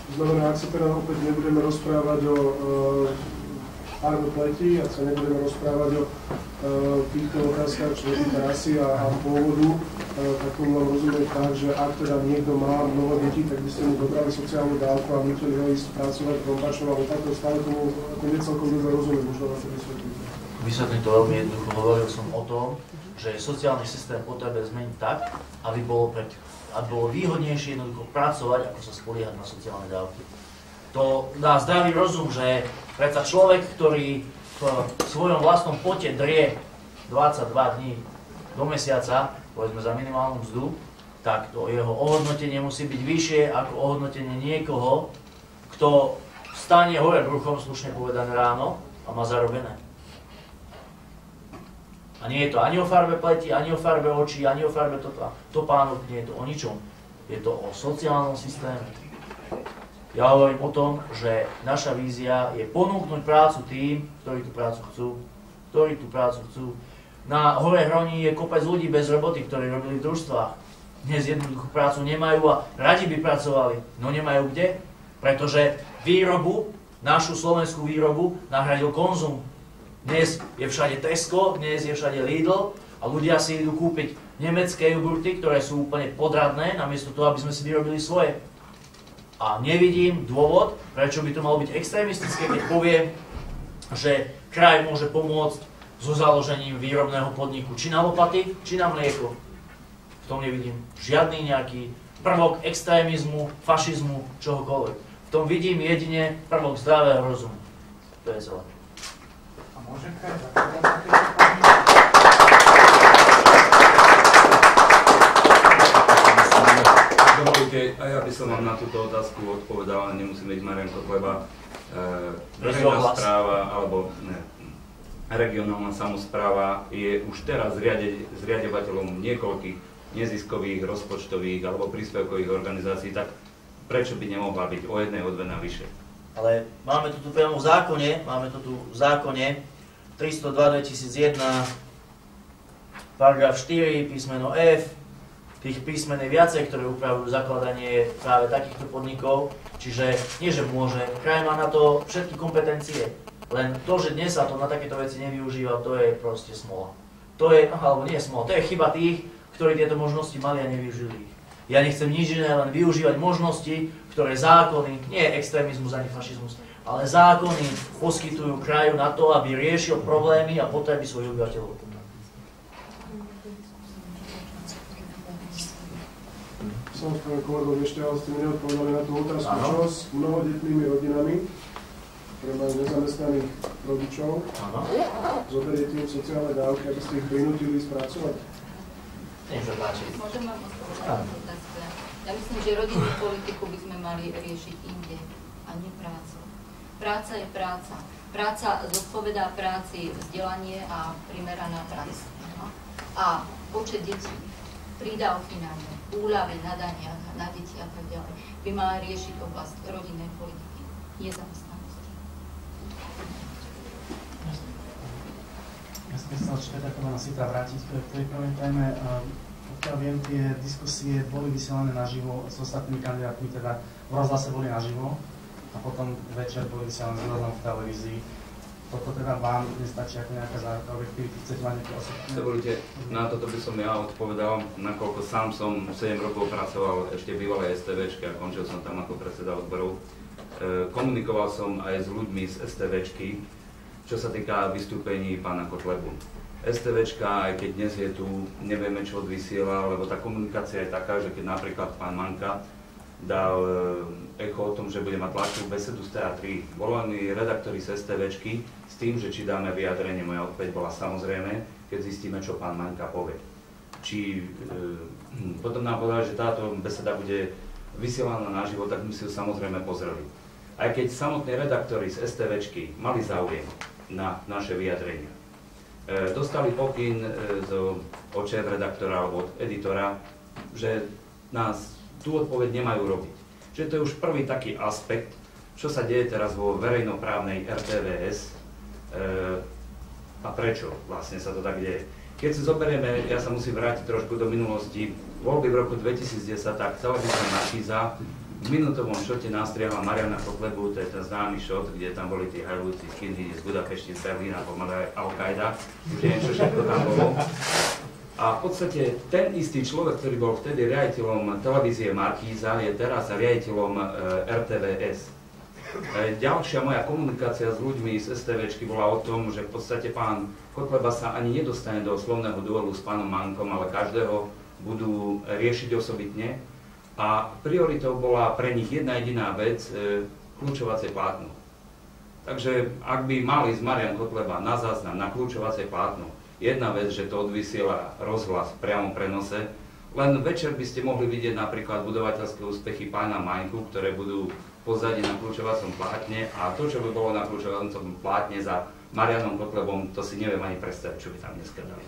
To znamená, ak sa teda opäť nebudeme rozprávať o farbe pleti, ak sa nebudeme rozprávať o týchto otázkach, čo je rasy a pôvodu, tak tomu mám rozumieť tak, že ak teda niekto má mnoho detí, tak by ste mu dobrali sociálnu dávku a nechali ho ísť pracovať kompáčnou, ale takto stále tomu necelkom dobre rozumiem, možno na to vysvetlíte. Vysvetlím to veľmi jednoducho. Hovoril som o tom, že sociálny systém potrebuje zmeniť tak, aby bolo výhodnejšie jednoducho pracovať, ako sa spoliehať na sociálne dávky. To dá zdravý rozum, že predsa človek, ktorý v svojom vlastnom pote drie 22 dní do mesiaca, povedzme za minimálnu mzdu, tak to jeho ohodnotenie musí byť vyššie ako ohodnotenie niekoho, kto vstane hore bruchom, slušne povedané, ráno a má zarobené. A nie je to ani o farbe pleti, ani o farbe očí, ani o farbe topánok, nie je to o ničom. Je to o sociálnom systéme. Ja hovorím o tom, že naša vízia je ponúknuť prácu tým, ktorí tú prácu chcú. Na Hore Hroní je kopec ľudí bez roboty, ktorí robili v družstvách. Dnes jednoduchú prácu nemajú a radi by pracovali, no nemajú kde, pretože výrobu, našu slovenskú výrobu, nahradil konzum. Dnes je všade Tesco, dnes je všade Lidl a ľudia si idú kúpiť nemecké jogurty, ktoré sú úplne podradné, namiesto toho, aby sme si vyrobili svoje. A nevidím dôvod, prečo by to malo byť extrémistické, keď poviem, že kraj môže pomôcť so založením výrobného podniku, či na lopaty, či na mlieko. V tom nevidím žiadny nejaký prvok extrémizmu, fašizmu, čohokoľvek. V tom vidím jedine prvok zdravého rozumu. To je celé. A môžem kraj Dovolite, a ja by som vám na túto otázku odpovedal, nemusíme ísť Marianko, lebo verejná správa alebo regionálna samospráva je už teraz zriaďovateľom niekoľkých neziskových, rozpočtových alebo príspevkových organizácií, tak prečo by nemohla byť o jednej, o dve navyše? Ale máme to tu priamo v zákone, 302/2001, paragraf 4, písmeno F, tých písmen je viacej, ktoré upravujú zakladanie práve takýchto podnikov, čiže nie, že môže, kraj má na to všetky kompetencie, len to, že dnes sa to na takéto veci nevyužíva, to je proste smola. To je, alebo nie smola, to je chyba tých, ktorí tieto možnosti mali a nevyužili ich. Ja nechcem nič iné, len využívať možnosti, ktoré zákony, nie extrémizmus ani fašizmus, ale zákony poskytujú kraju na to, aby riešil problémy a potreby svojich obyvateľov. Samozrejme, kolegov, ešte ale ste mi neodpovedali na tú otázku, čo s mnohodetnými rodinami, ktoré majú nezamestnaných rodičov, zoberiete im sociálne dávky, aby ste ich prinútili spracovať? Môžem vám odpovedať na otázku. Ja myslím, že rodinnú politiku by sme mali riešiť inde a nie prácu. Práca je práca. Práca zodpovedá práci vzdelanie a primeraná prax. A počet detí, prídavky na ne, úľavy na daniach, na deti a tak ďalej, by mala riešiť oblasť rodinnej politiky, nezamestnanosti. Ja som chcel ešte tak na Sita vrátiť k tej prvej téme. Pokiaľ viem, tie diskusie boli vysielané naživo s ostatnými kandidátmi, teda v rozhlase boli naživo a potom večer boli vysielané v televízii. Toto teda vám nestačí ako nejaká záruka, objektivity, chcete mať nejaké osobné? Dovolite, na toto by som ja odpovedal, nakoľko sám som 7 rokov pracoval ešte v bývalej STVčke a končil som tam ako predseda odborov. Komunikoval som aj s ľuďmi z STVčky, čo sa týka vystúpení pána Kotlebu. STVčka, aj keď dnes je tu, nevieme čo odvysiela, lebo tá komunikácia je taká, že keď napríklad pán Manka dal echo o tom, že bude mať tlačovú besedu z TA3. Volali redaktori z STVčky s tým, že či dáme vyjadrenie. Moja odpoveď bola samozrejme, keď zistíme, čo pán Manka povie. Potom nám povedali, že táto beseda bude vysielaná naživo, tak my si ju samozrejme pozreli. Aj keď samotní redaktori z STVčky mali záujem na naše vyjadrenia. Dostali pokyn od šéf-redaktora alebo od editora, že nás tú odpoveď nemajú robiť. Čiže to je už prvý taký aspekt, čo sa deje teraz vo verejnoprávnej RTVS a prečo vlastne sa to tak deje. Keď si zoberieme, ja sa musím vrátiť trošku do minulosti, voľby v roku 2010, tak celá by sa Markíza v minútovom šote nastrieľa Mariana Kotlebu, to je ten známy šot, kde tam boli tí hajlúci skinheadi z Budapešti, z Berlína, pomáha Al-Qaida, už neviem, čo všetko tam bolo. A v podstate ten istý človek, ktorý bol vtedy riaditeľom televízie Markíza, je teraz riaditeľom RTVS. Ďalšia moja komunikácia s ľuďmi z STVčky bola o tom, že v podstate pán Kotleba sa ani nedostane do slovného duelu s pánom Mankom, ale každého budú riešiť osobitne. A prioritou bola pre nich jedna jediná vec, kľúčovacie plátno. Takže ak by mali z Marian Kotleba na záznam na kľúčovacie plátno, jedna vec, že to odvysiela rozhlas v priamom prenose, len večer by ste mohli vidieť napríklad budovateľské úspechy pána Maňku, ktoré budú pozadí na kľúčovacom plátne, a to, čo by bolo na kľúčovacom plátne za Marianom Kotlebom, to si neviem ani predstaviť, čo by tam dneska dali.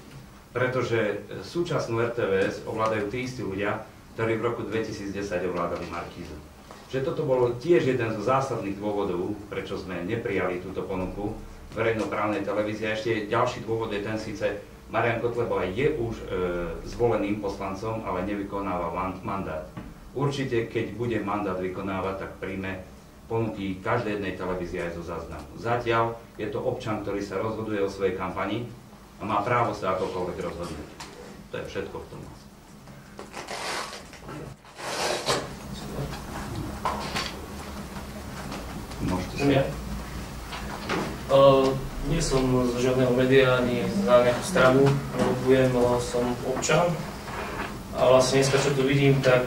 Pretože súčasnú RTVS ovládajú tí istí ľudia, ktorí v roku 2010 ovládali Markízu. Že toto bol tiež jeden zo zásadných dôvodov, prečo sme neprijali túto ponuku verejnoprávnej televízie. A ešte ďalší dôvod je ten, síce Marian Kotleba je už zvoleným poslancom, ale nevykonáva mandát. Určite, keď bude mandát vykonávať, tak príjme ponuky každej jednej televízie aj zo záznamu. Zatiaľ je to občan, ktorý sa rozhoduje o svojej kampani a má právo sa akokoľvek rozhodnúť. To je všetko v tom. Môžete sa. Nie som z žiadneho média ani za nejakú stranu, robujem, som občan. A vlastne dneska, čo tu vidím, tak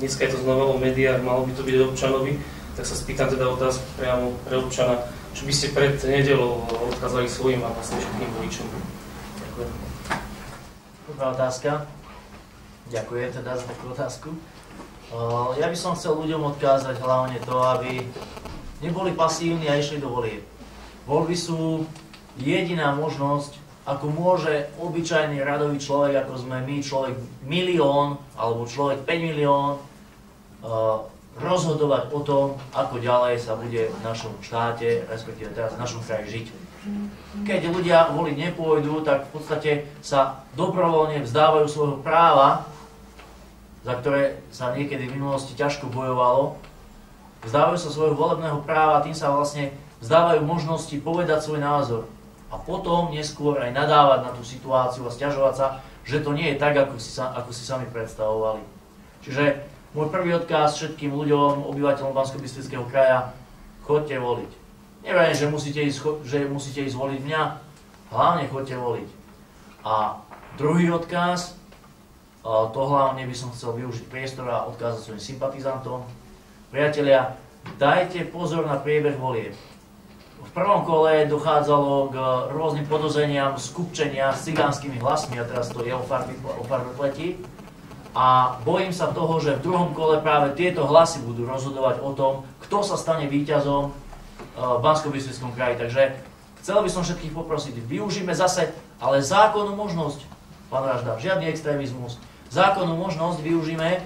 dneska je to znova o médiách, malo by to byť občanovi, tak sa spýtam teda otázku priamo pre občana, čo by ste pred nedeľou odkázali svojim a vlastne všetkým voličom. Ďakujem. Prvá otázka. Ďakujem teda za takú otázku. Ja by som chcel ľuďom odkázať hlavne to, aby neboli pasívni a išli do volieb. Voľby sú jediná možnosť, ako môže obyčajný radový človek, ako sme my, človek 1 milión alebo človek 5 milión, rozhodovať o tom, ako ďalej sa bude v našom štáte, respektíve teraz v našom kraji žiť. Keď ľudia voliť nepôjdu, tak v podstate sa dobrovoľne vzdávajú svojho práva, za ktoré sa niekedy v minulosti ťažko bojovalo. Vzdávajú sa svojho volebného práva, tým sa vlastne vzdávajú možnosti povedať svoj názor. A potom neskôr aj nadávať na tú situáciu a sťažovať sa, že to nie je tak, ako si sami predstavovali. Čiže môj prvý odkaz všetkým ľuďom, obyvateľom Banskobystrického kraja, choďte voliť. Neviem, že musíte ísť voliť mňa, hlavne choďte voliť. A druhý odkaz, to hlavne by som chcel využiť priestor a odkázať svojim sympatizantom. Priatelia, dajte pozor na priebeh volieb. V prvom kole dochádzalo k rôznym podozreniam skupčenia s cigánskymi hlasmi, a teraz to je o farbe pleti. A bojím sa toho, že v druhom kole práve tieto hlasy budú rozhodovať o tom, kto sa stane víťazom v Banskobystrickom kraji. Takže chcel by som všetkých poprosiť, využíme zase, ale zákonnú možnosť, pán Ražda, žiadny extrémizmus, zákonnú možnosť využíme,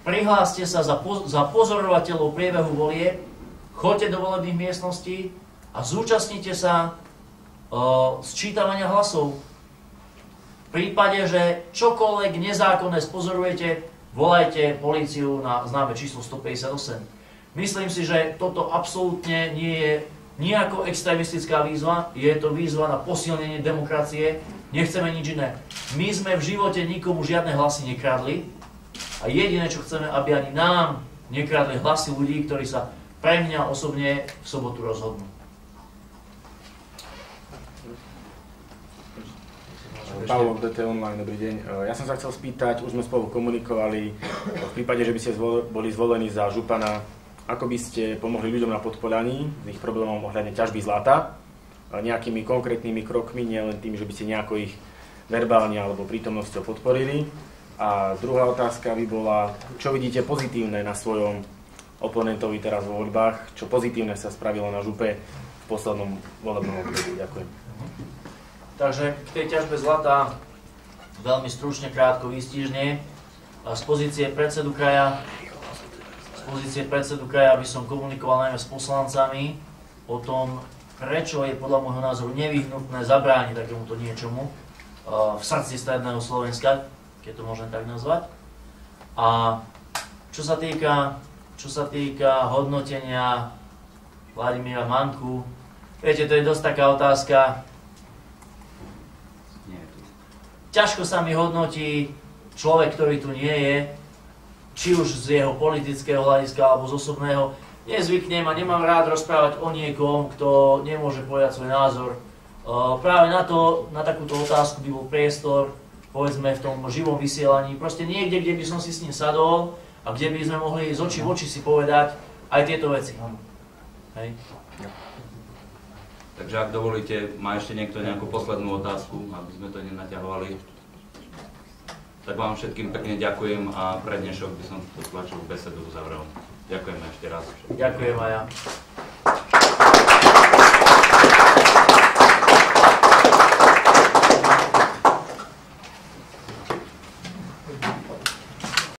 prihláste sa za pozorovateľov priebehu volieb, choďte do volebných miestností a zúčastnite sa sčítavania hlasov. V prípade, že čokoľvek nezákonné spozorujete, volajte políciu na známe číslo 158. Myslím si, že toto absolútne nie je nejako extrémistická výzva, je to výzva na posilnenie demokracie, nechceme nič iné. My sme v živote nikomu žiadne hlasy nekradli a jediné, čo chceme, aby ani nám nekradli hlasy ľudí, ktorí sa pre mňa osobne v sobotu rozhodnú. Pavlo, DT Online, dobrý deň. Ja som sa chcel spýtať, už sme spolu komunikovali, v prípade, že by ste boli zvolení za župana, ako by ste pomohli ľuďom na Podpolaní s ich problémom ohľadne ťažby zlata, nejakými konkrétnymi krokmi, nielen tým, že by ste nejako ich verbálne alebo prítomnosťou podporili. A druhá otázka by bola, čo vidíte pozitívne na svojom oponentovi teraz vo voľbách, čo pozitívne sa spravilo na župe v poslednom volebnom období. Ďakujem. Takže k tej ťažbe zlata veľmi stručne, krátko, výstižne. Z pozície predsedu kraja by som komunikoval najmä s poslancami o tom, prečo je podľa môjho názoru nevyhnutné zabrániť takémuto niečomu v srdci stredného Slovenska, keď to môžem tak nazvať. A Čo sa týka hodnotenia Vladimíra Manku, viete, to je dosť taká otázka. Ťažko sa mi hodnotí človek, ktorý tu nie je, či už z jeho politického hľadiska alebo z osobného. Nezvyknem a nemám rád rozprávať o niekom, kto nemôže povedať svoj názor. Práve na takúto otázku by bol priestor, povedzme v tom živom vysielaní, proste niekde, kde by som si s ním sadol a kde by sme mohli z očí v oči si povedať aj tieto veci. Hej. Takže ak dovolíte, má ešte niekto nejakú poslednú otázku, aby sme to nenaťahovali. Tak vám všetkým pekne ďakujem a pre dnešok by som tú tlačovú besedu uzavrel. Ďakujeme ešte raz. Ďakujem aj ja.